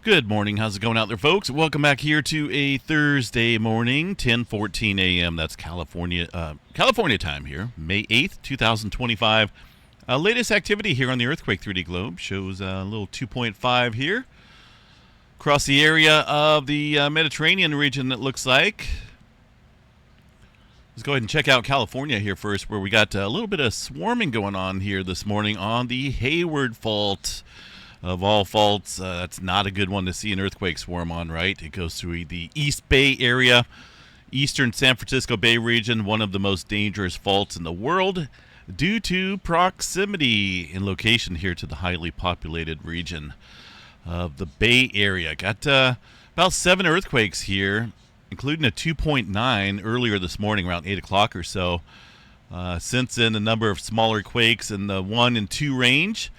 Good morning. How's it going out there, folks? Welcome back here to a Thursday morning, 10:14 a.m. That's California time here, May 8th, 2025. Latest activity here on the Earthquake 3D globe shows a little 2.5 here across the area of the Mediterranean region. It looks like. Let's go ahead and check out California here first, where we got a little bit of swarming going on here this morning on the Hayward fault. Of all faults, that's not a good one to see an earthquake swarm on, right? It goes through the East Bay area, eastern San Francisco Bay region, one of the most dangerous faults in the world due to proximity in location here to the highly populated region of the Bay Area. Got about 7 earthquakes here, including a 2.9 earlier this morning around 8 o'clock or so. Since then, a number of smaller quakes in the 1 and 2 range.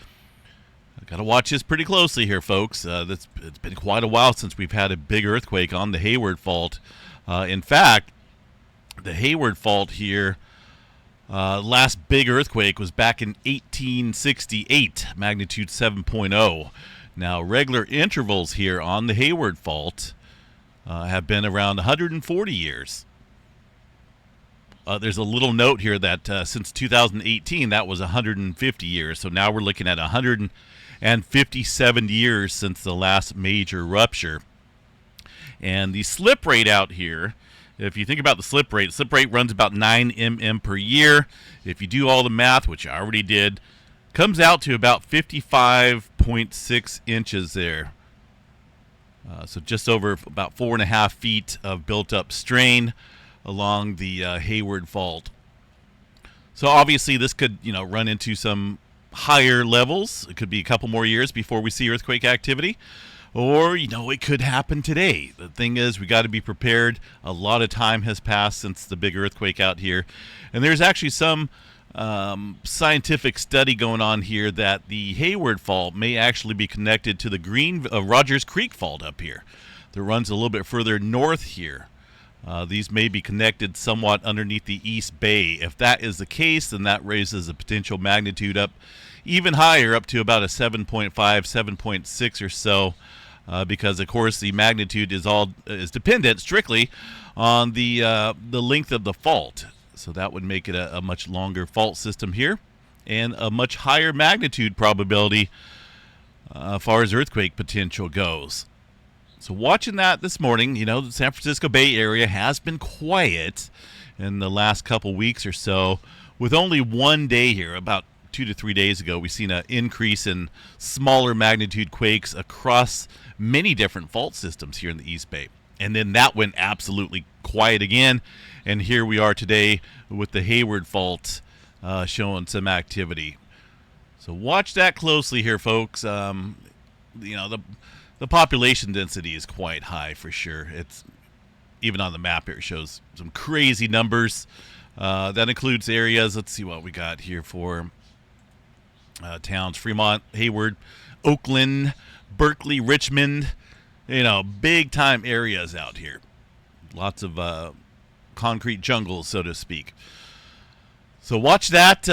Got to watch this pretty closely here, folks. It's been quite a while since we've had a big earthquake on the Hayward fault. In fact, the Hayward fault here, last big earthquake was back in 1868, magnitude 7.0. Now, regular intervals here on the Hayward fault have been around 140 years. There's a little note here that since 2018, that was 150 years. So now we're looking at 157 years since the last major rupture. And the slip rate out here, if you think about the slip rate runs about 9 mm per year. If you do all the math, which I already did, comes out to about 55.6 inches there. So just over about 4.5 feet of built-up strain along the Hayward fault. So obviously this could, run into some higher levels. It could be a couple more years before we see earthquake activity, or it could happen today. The thing is, we got to be prepared. A lot of time has passed since the big earthquake out here, and there's actually some scientific study going on here that the Hayward fault may actually be connected to the Rogers Creek fault up here that runs a little bit further north here. These may be connected somewhat underneath the East Bay. If that is the case, then that raises the potential magnitude up even higher, up to about a 7.5, 7.6 or so, because of course the magnitude is dependent strictly on the length of the fault. So that would make it a much longer fault system here, and a much higher magnitude probability as far as earthquake potential goes. So watching that this morning, the San Francisco Bay Area has been quiet in the last couple weeks or so, with only one day here, about 2 to 3 days ago, we've seen an increase in smaller magnitude quakes across many different fault systems here in the East Bay. And then that went absolutely quiet again, and here we are today with the Hayward fault showing some activity. So watch that closely here, folks. The population density is quite high for sure. It's even on the map here, it shows some crazy numbers. That includes areas. Let's see what we got here for towns: Fremont, Hayward, Oakland, Berkeley, Richmond. Big time areas out here. Lots of concrete jungles, so to speak. So watch that.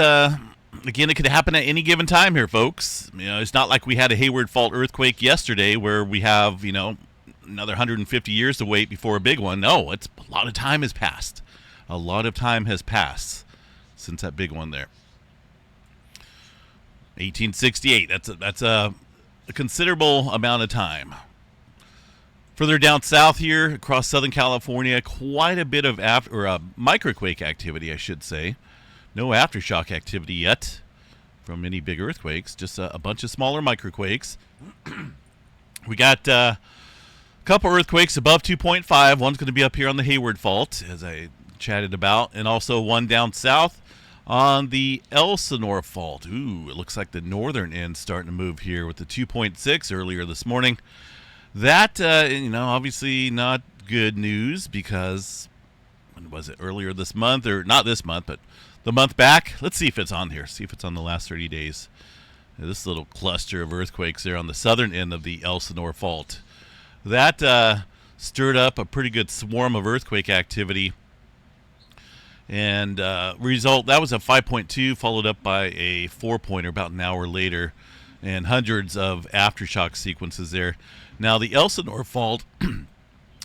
Again, it could happen at any given time here, folks. It's not like we had a Hayward fault earthquake yesterday where we have, another 150 years to wait before a big one. No, a lot of time has passed. A lot of time has passed since that big one there. 1868. That's a considerable amount of time. Further down south here, across Southern California, quite a bit of microquake activity, I should say. No aftershock activity yet from any big earthquakes, just a bunch of smaller microquakes. We got a couple earthquakes above 2.5. One's going to be up here on the Hayward fault, as I chatted about, and also one down south on the Elsinore fault. Ooh, it looks like the northern end's starting to move here with the 2.6 earlier this morning. That, obviously not good news, because when was it, earlier this month, or not this month, but the month back? Let's see if it's on here. See if it's on the last 30 days. This little cluster of earthquakes there on the southern end of the Elsinore fault. That stirred up a pretty good swarm of earthquake activity. And that was a 5.2, followed up by a 4-pointer about an hour later. and hundreds of aftershock sequences there. Now, the Elsinore fault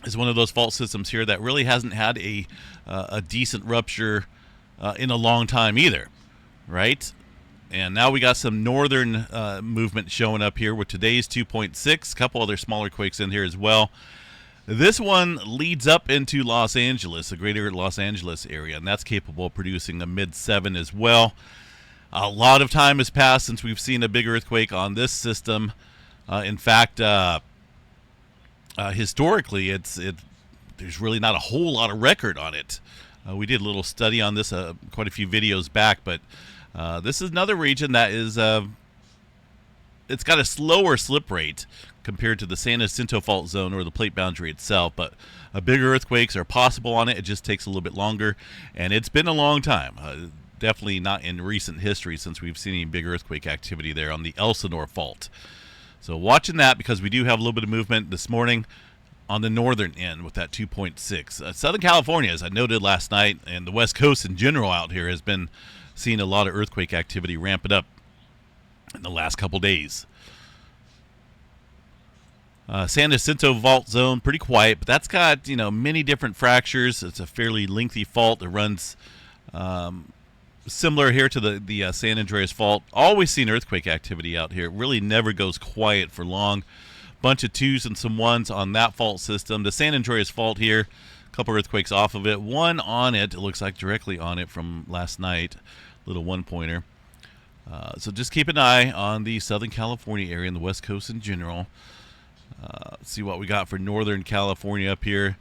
is one of those fault systems here that really hasn't had a decent rupture in a long time either, right? And now we got some northern movement showing up here with today's 2.6, a couple other smaller quakes in here as well. This one leads up into Los Angeles, the greater Los Angeles area, and that's capable of producing a mid-7 as well. A lot of time has passed since we've seen a big earthquake on this system. In fact, historically, there's really not a whole lot of record on it. We did a little study on this quite a few videos back, but this is another region that is it's got a slower slip rate compared to the San Jacinto fault zone or the plate boundary itself, but bigger earthquakes are possible on it. It just takes a little bit longer, and it's been a long time. Definitely not in recent history since we've seen any big earthquake activity there on the Elsinore fault. So watching that, because we do have a little bit of movement this morning on the northern end with that 2.6. Southern California, as I noted last night, and the West Coast in general out here has been seeing a lot of earthquake activity ramping up in the last couple days. San Jacinto fault zone, pretty quiet, but that's got, many different fractures. It's a fairly lengthy fault that runs similar here to the San Andreas fault. Always seen earthquake activity out here. It really never goes quiet for long. Bunch of 2s and some 1s on that fault system. The San Andreas fault here, a couple earthquakes off of it. One on it looks like directly on it from last night. Little 1-pointer. So just keep an eye on the Southern California area and the West Coast in general. Let's see what we got for Northern California up here.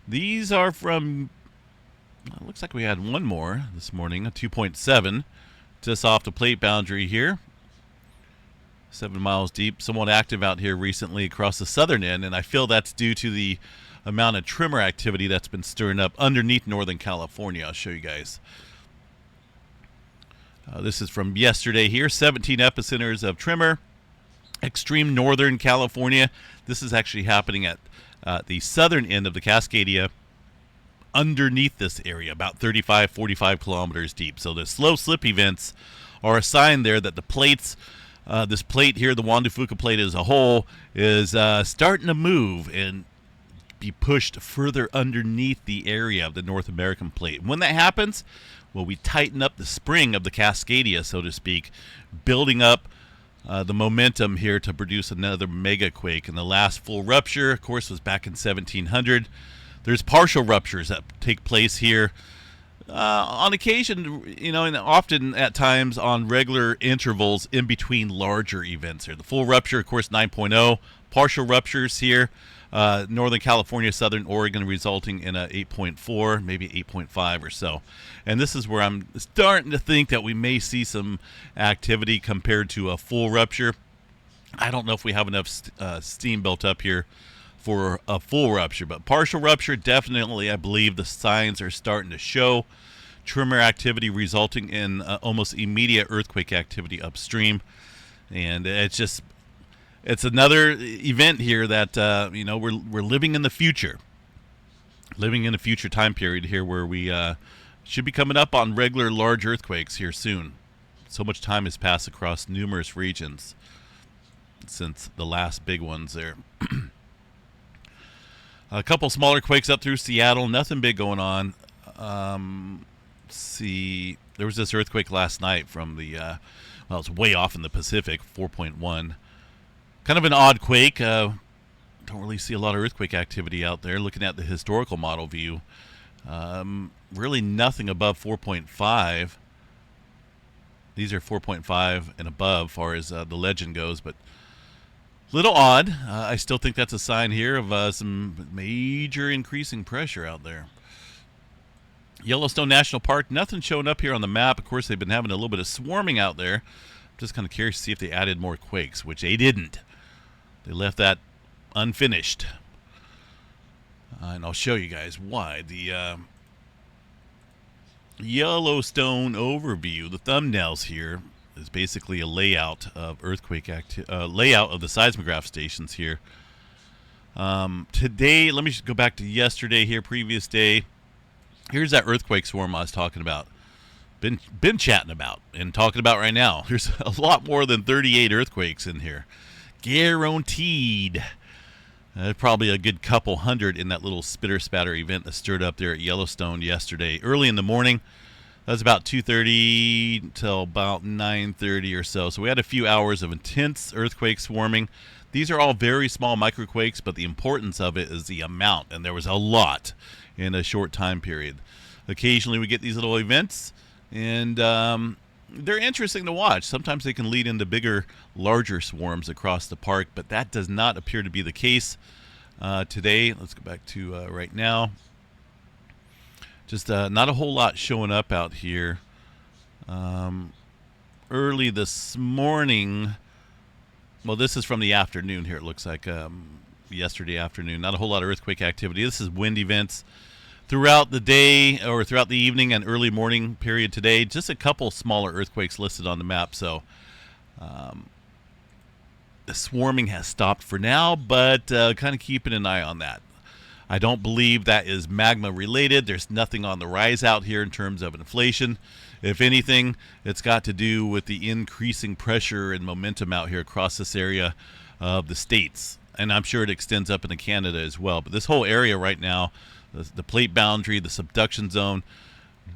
These are from... It looks like we had one more this morning, a 2.7, just off the plate boundary here. 7 miles deep, somewhat active out here recently across the southern end, and I feel that's due to the amount of tremor activity that's been stirring up underneath Northern California. I'll show you guys. This is from yesterday here, 17 epicenters of tremor. Extreme Northern California. This is actually happening at the southern end of the Cascadia, underneath this area, about 35-45 kilometers deep. So the slow slip events are a sign there that the plates, this plate here, the Juan de Fuca plate as a whole, is starting to move and be pushed further underneath the area of the North American plate. When that happens, well, we tighten up the spring of the Cascadia, so to speak, building up the momentum here to produce another mega quake. And the last full rupture, of course, was back in 1700. There's partial ruptures that take place here on occasion, and often at times on regular intervals in between larger events here. The full rupture, of course, 9.0. Partial ruptures here, Northern California, Southern Oregon, resulting in a 8.4, maybe 8.5 or so. And this is where I'm starting to think that we may see some activity compared to a full rupture. I don't know if we have enough steam built up here for a full rupture, but partial rupture, definitely, I believe the signs are starting to show. Tremor activity resulting in almost immediate earthquake activity upstream. And it's another event here that, we're living in the future. Living in a future time period here where we should be coming up on regular large earthquakes here soon. So much time has passed across numerous regions since the last big ones there. A couple smaller quakes up through Seattle. Nothing big going on. Let's see. There was this earthquake last night from the, it's way off in the Pacific, 4.1. Kind of an odd quake. Don't really see a lot of earthquake activity out there. Looking at the historical model view, really nothing above 4.5. These are 4.5 and above as far as the legend goes, but little odd. I still think that's a sign here of some major increasing pressure out there. Yellowstone National Park, nothing showing up here on the map. Of course, they've been having a little bit of swarming out there. I'm just kind of curious to see if they added more quakes, which they didn't. They left that unfinished. And I'll show you guys why. The Yellowstone Overview, the thumbnails here, is basically a layout of layout of the seismograph stations here. Today, let me just go back to yesterday here, previous day. Here's that earthquake swarm I was talking about. been chatting about and talking about right now. There's a lot more than 38 earthquakes in here, guaranteed. Probably a good couple hundred in that little spitter spatter event that stirred up there at Yellowstone yesterday, early in the morning. That was about 2:30 till about 9:30 or so. So we had a few hours of intense earthquake swarming. These are all very small microquakes, but the importance of it is the amount, and there was a lot in a short time period. Occasionally we get these little events, and they're interesting to watch. Sometimes they can lead into bigger, larger swarms across the park, but that does not appear to be the case today. Let's go back to right now. Just not a whole lot showing up out here. Early this morning, well, this is from the afternoon here, it looks like, yesterday afternoon. Not a whole lot of earthquake activity. This is wind events throughout the day or throughout the evening and early morning period today. Just a couple smaller earthquakes listed on the map. So the swarming has stopped for now, but kind of keeping an eye on that. I don't believe that is magma related. There's nothing on the rise out here in terms of inflation. If anything, it's got to do with the increasing pressure and momentum out here across this area of the states. And I'm sure it extends up into Canada as well. But this whole area right now, the plate boundary, the subduction zone,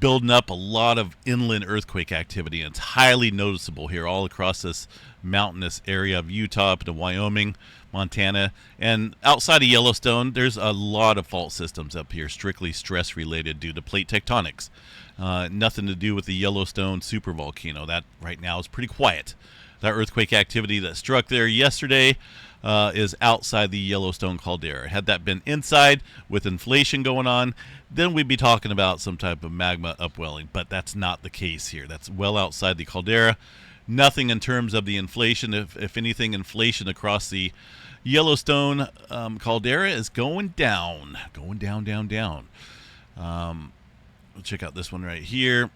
building up a lot of inland earthquake activity. And it's highly noticeable here all across this mountainous area of Utah up into Wyoming, Montana, and outside of Yellowstone, there's a lot of fault systems up here, strictly stress related due to plate tectonics. Nothing to do with the Yellowstone supervolcano. That right now is pretty quiet. That earthquake activity that struck there yesterday is outside the Yellowstone caldera. Had that been inside with inflation going on, then we'd be talking about some type of magma upwelling, but that's not the case here. That's well outside the caldera. Nothing in terms of the inflation. If anything, inflation across the Yellowstone caldera is going down. Going down, down, down. We'll check out this one right here.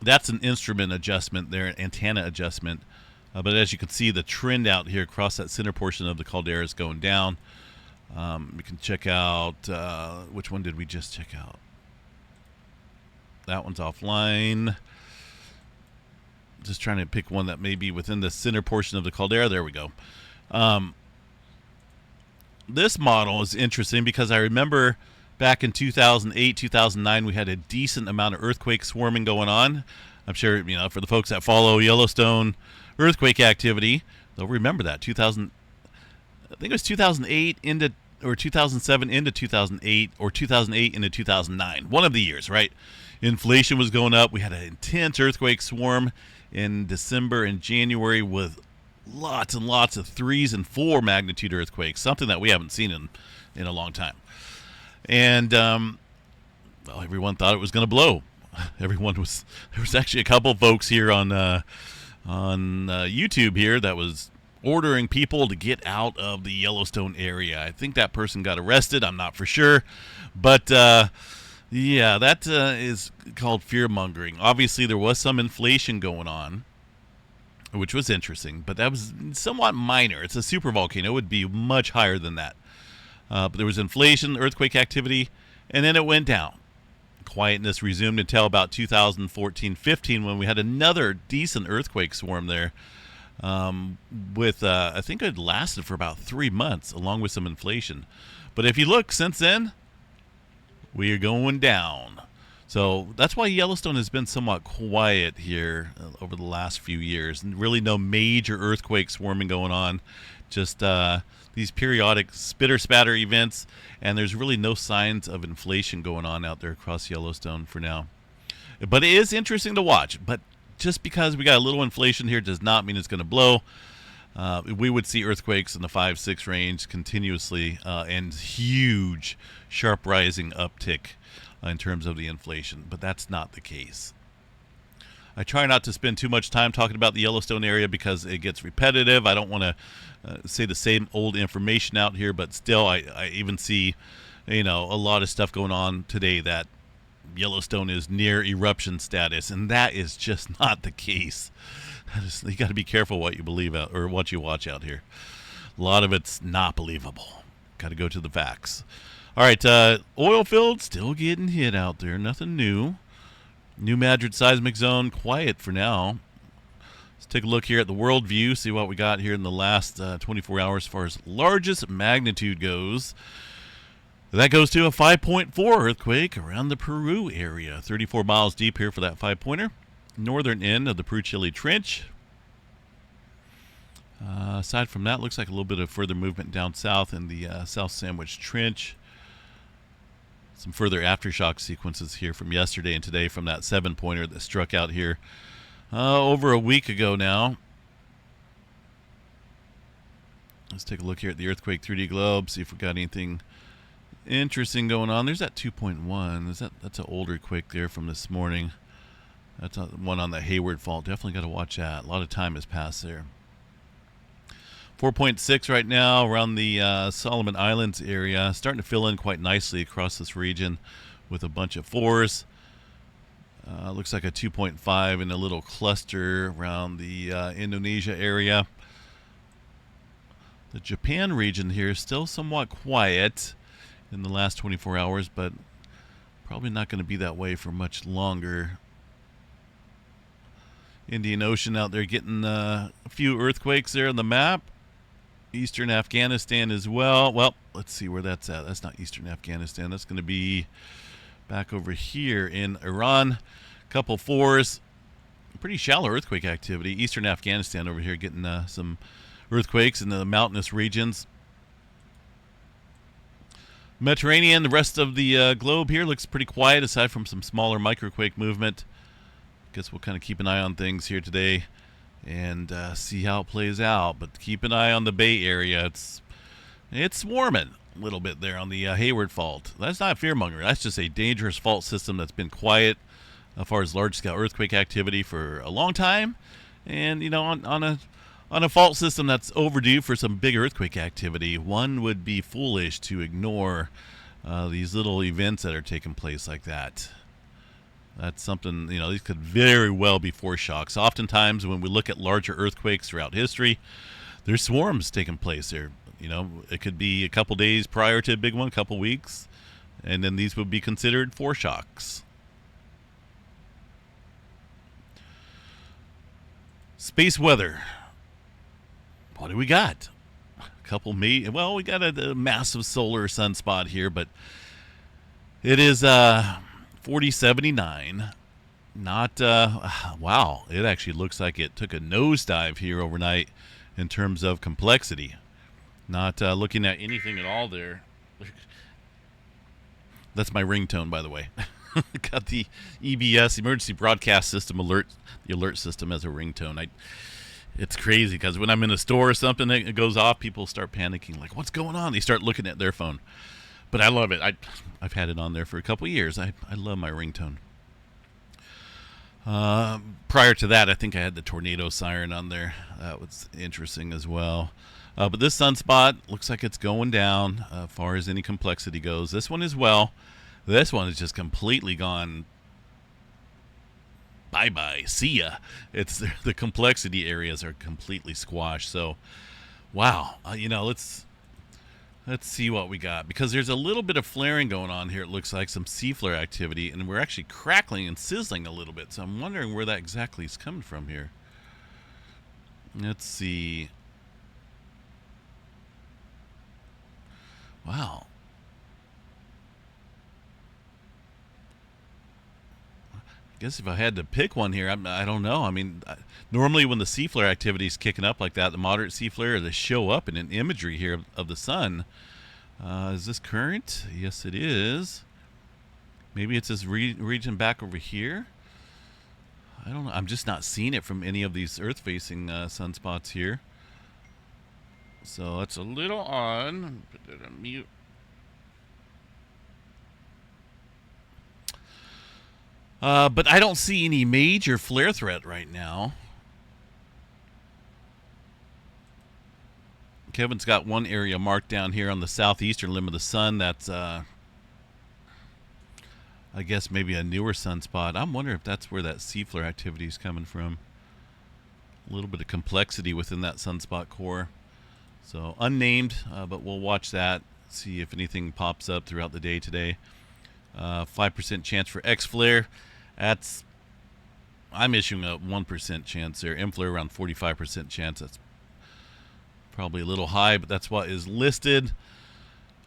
That's an instrument adjustment there, an antenna adjustment. But as you can see, the trend out here across that center portion of the caldera is going down. We can check out, which one did we just check out? That one's offline. Just trying to pick one that may be within the center portion of the caldera. There we go. This model is interesting because I remember back in 2008, 2009, we had a decent amount of earthquake swarming going on. I'm sure, for the folks that follow Yellowstone earthquake activity, they'll remember that. I think it was 2008 into, or 2007 into 2008, or 2008 into 2009. One of the years, right? Inflation was going up. We had an intense earthquake swarm in December and January with lots and lots of 3s and 4 magnitude earthquakes, something that we haven't seen in a long time. And well, everyone thought it was going to blow. There was actually a couple folks here on YouTube here that was ordering people to get out of the Yellowstone area. I think that person got arrested. I'm not for sure, but yeah, that is called fear-mongering. Obviously, there was some inflation going on, which was interesting, but that was somewhat minor. It's a supervolcano. It would be much higher than that. But there was inflation, earthquake activity, and then it went down. Quietness resumed until about 2014-15 when we had another decent earthquake swarm there. With I think it lasted for about 3 months, along with some inflation. But if you look since then, we are going down. So that's why Yellowstone has been somewhat quiet here over the last few years. And really no major earthquake swarming going on. Just these periodic spitter-spatter events. And there's really no signs of inflation going on out there across Yellowstone for now. But it is interesting to watch. But just because we got a little inflation here does not mean it's going to blow. We would see earthquakes in the 5-6 range continuously and huge, sharp rising uptick in terms of the inflation. But that's not the case. I try not to spend too much time talking about the Yellowstone area because it gets repetitive. I don't want to say the same old information out here, but still I even see, a lot of stuff going on today that Yellowstone is near eruption status, and that is just not the case. You got to be careful what you believe out or what you watch out here. A lot of it's not believable. Got to go to the facts. All right, oil fields still getting hit out there. Nothing new. New Madrid seismic zone, quiet for now. Let's take a look here at the world view, see what we got here in the last 24 hours as far as largest magnitude goes. That goes to a 5.4 earthquake around the Peru area, 34 miles deep here for that 5-pointer. Northern end of the Peru-Chile Trench. Aside from that, looks like a little bit of further movement down south in the South Sandwich Trench. Some further aftershock sequences here from yesterday and today from that 7-pointer that struck out here over a week ago now. Let's take a look here at the earthquake 3D globe, see if we got anything interesting going on. There's that 2.1. That's an older quake there from this morning. That's one on the Hayward fault. Definitely got to watch that. A lot of time has passed there. 4.6 right now around the Solomon Islands area. Starting to fill in quite nicely across this region with a bunch of 4s. Looks like a 2.5 in a little cluster around the Indonesia area. The Japan region here is still somewhat quiet in the last 24 hours, but probably not going to be that way for much longer. Indian Ocean out there getting a few earthquakes there on the map. Eastern Afghanistan as well. Well, let's see where that's at. That's not Eastern Afghanistan. That's going to be back over here in Iran. Couple 4s. Pretty shallow earthquake activity. Eastern Afghanistan over here getting some earthquakes in the mountainous regions. Mediterranean, the rest of the globe here looks pretty quiet aside from some smaller microquake movement. Guess we'll kind of keep an eye on things here today and see how it plays out. But keep an eye on the Bay Area. It's swarming a little bit there on the Hayward fault. That's not fearmonger. That's just a dangerous fault system that's been quiet as far as large-scale earthquake activity for a long time. And, you know, on a fault system that's overdue for some big earthquake activity, one would be foolish to ignore these little events that are taking place like that. That's something, you know, these could very well be foreshocks. Oftentimes when we look at larger earthquakes throughout history, there's swarms taking place there. You know, it could be a couple days prior to a big one, a couple weeks, and then these would be considered foreshocks. Space weather. What do we got? Well, we got a massive solar sunspot here, but it is 4079. Not wow, it actually looks like it took a nosedive here overnight in terms of complexity. Not looking at anything at all there. That's my ringtone, by the way. Got the EBS, Emergency Broadcast System alert, the alert system as a ringtone. It's crazy because when I'm in a store or something, it goes off, people start panicking, like, what's going on? They start looking at their phone. But I love it. I've had it on there for a couple years. I love my ringtone. Prior to that, I think I had the tornado siren on there. That was interesting as well. But this sunspot looks like it's going down as far as any complexity goes. This one as well. This one is just completely gone. Bye-bye. See ya. It's the complexity areas are completely squashed. So, wow. You know, let's see what we got, because there's a little bit of flaring going on here. It looks like some C-flare activity, and we're actually crackling and sizzling a little bit. So I'm wondering where that exactly is coming from here. Let's see. Wow. I guess if I had to pick one here, I don't know. I mean, normally when the C-flare activity is kicking up like that, the moderate C-flare, they show up in an imagery here of the sun. Is this current? Yes, it is. Maybe it's this region back over here. I don't know. I'm just not seeing it from any of these Earth-facing sunspots here. So it's a little odd. Put it on mute. But I don't see any major flare threat right now. Kevin's got one area marked down here on the southeastern limb of the sun. That's, I guess, maybe a newer sunspot. I'm wondering if that's where that C-flare activity is coming from. A little bit of complexity within that sunspot core. So unnamed, but we'll watch that, see if anything pops up throughout the day today. 5% chance for X-flare. That's I'm issuing a 1% chance there. Inflare around 45% chance. That's probably a little high, but that's what is listed.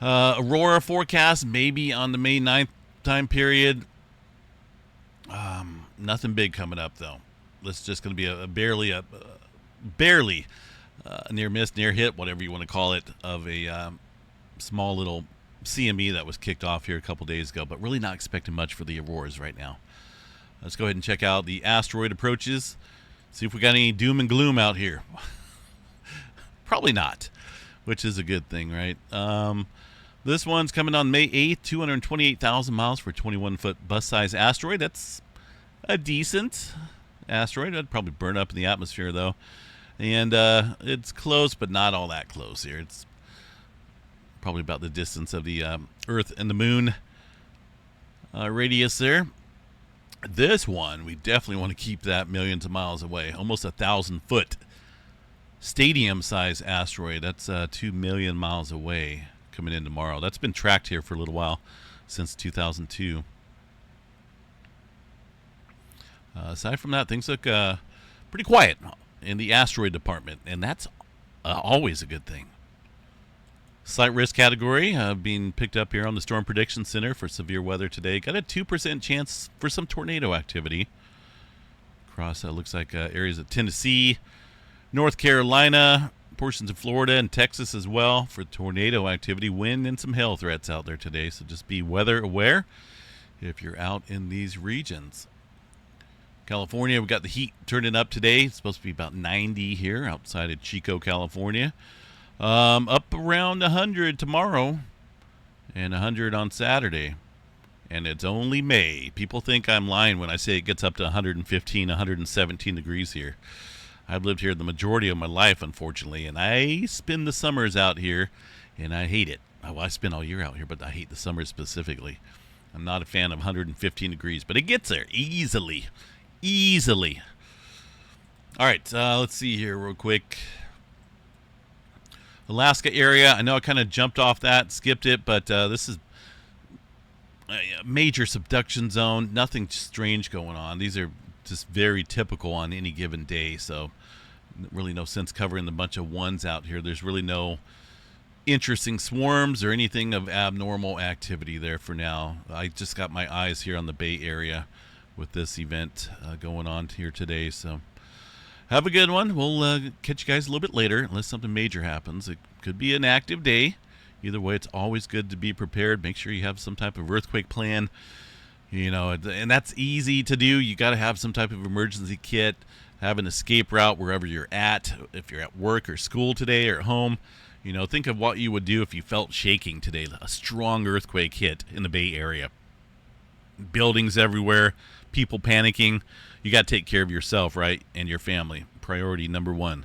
Aurora forecast maybe on the May 9th time period. Nothing big coming up though. This is just going to be a barely near miss, near hit, whatever you want to call it, of a small little CME that was kicked off here a couple days ago, but really not expecting much for the auroras right now. Let's go ahead and check out the asteroid approaches. See if we got any doom and gloom out here. Probably not, which is a good thing, right? This one's coming on May 8th, 228,000 miles for a 21-foot bus-sized asteroid. That's a decent asteroid. It'd probably burn up in the atmosphere, though. And it's close, but not all that close here. It's probably about the distance of the Earth and the Moon radius there. This one, we definitely want to keep that millions of miles away. Almost 1,000-foot stadium-sized asteroid. That's 2 million miles away coming in tomorrow. That's been tracked here for a little while, since 2002. Aside from that, things look pretty quiet in the asteroid department, and that's always a good thing. Slight risk category being picked up here on the Storm Prediction Center for severe weather today. Got a 2% chance for some tornado activity across, looks like areas of Tennessee, North Carolina, portions of Florida and Texas as well for tornado activity. Wind and some hail threats out there today, so just be weather aware if you're out in these regions. California, we got the heat turning up today. It's supposed to be about 90 here outside of Chico, California. Up around 100 tomorrow and 100 on Saturday. And it's only May. People think I'm lying when I say it gets up to 115, 117 degrees here. I've lived here the majority of my life, unfortunately, and I spend the summers out here, and I hate it. Well, I spend all year out here, but I hate the summers specifically. I'm not a fan of 115 degrees, but it gets there easily. Easily. All right, let's see here real quick. Alaska area, I know I kind of jumped off that, skipped it, but this is a major subduction zone. Nothing strange going on. These are just very typical on any given day, so really no sense covering the bunch of ones out here. There's really no interesting swarms or anything of abnormal activity there for now. I just got my eyes here on the Bay Area with this event going on here today, so have a good one. We'll catch you guys a little bit later unless something major happens. It could be an active day. Either way, it's always good to be prepared. Make sure you have some type of earthquake plan. You know, and that's easy to do. You got to have some type of emergency kit, have an escape route wherever you're at. If you're at work or school today or at home, you know, think of what you would do if you felt shaking today. A strong earthquake hit in the Bay Area. Buildings everywhere, people panicking. You got to take care of yourself, right, and your family. Priority number one.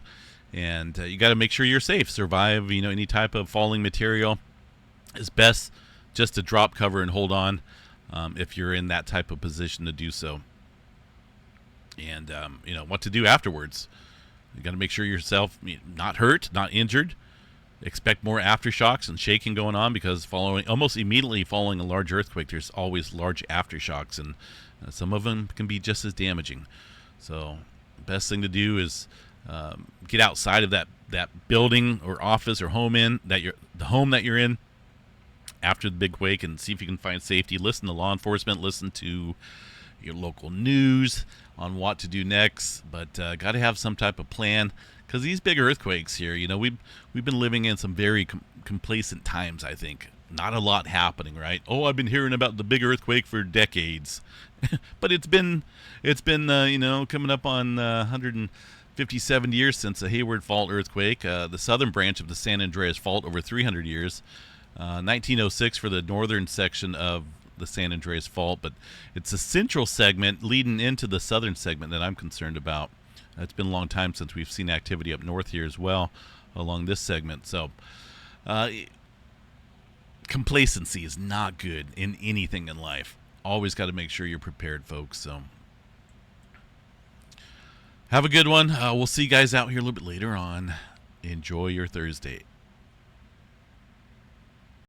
And you got to make sure you're safe. Survive, you know, any type of falling material. It's best just to drop cover and hold on. If you're in that type of position to do so. And, you know, what to do afterwards. You got to make sure yourself not hurt, not injured. Expect more aftershocks and shaking going on because almost immediately following a large earthquake, there's always large aftershocks, and some of them can be just as damaging. So best thing to do is get outside of that building or office or home the home that you're in after the big quake, and see if you can find safety. Listen to law enforcement, listen to your local news on what to do next, but got to have some type of plan because these big earthquakes here, you know, we've been living in some very complacent times, I think. Not a lot happening, right? Oh, I've been hearing about the big earthquake for decades. But it's been you know, coming up on 157 years since the Hayward Fault earthquake, the southern branch of the San Andreas Fault over 300 years. 1906 for the northern section of the San Andreas Fault, but it's the central segment leading into the southern segment that I'm concerned about. It's been a long time since we've seen activity up north here as well along this segment. So complacency is not good in anything in life. Always got to make sure you're prepared, folks. So have a good one. We'll see you guys out here a little bit later on. Enjoy your Thursday.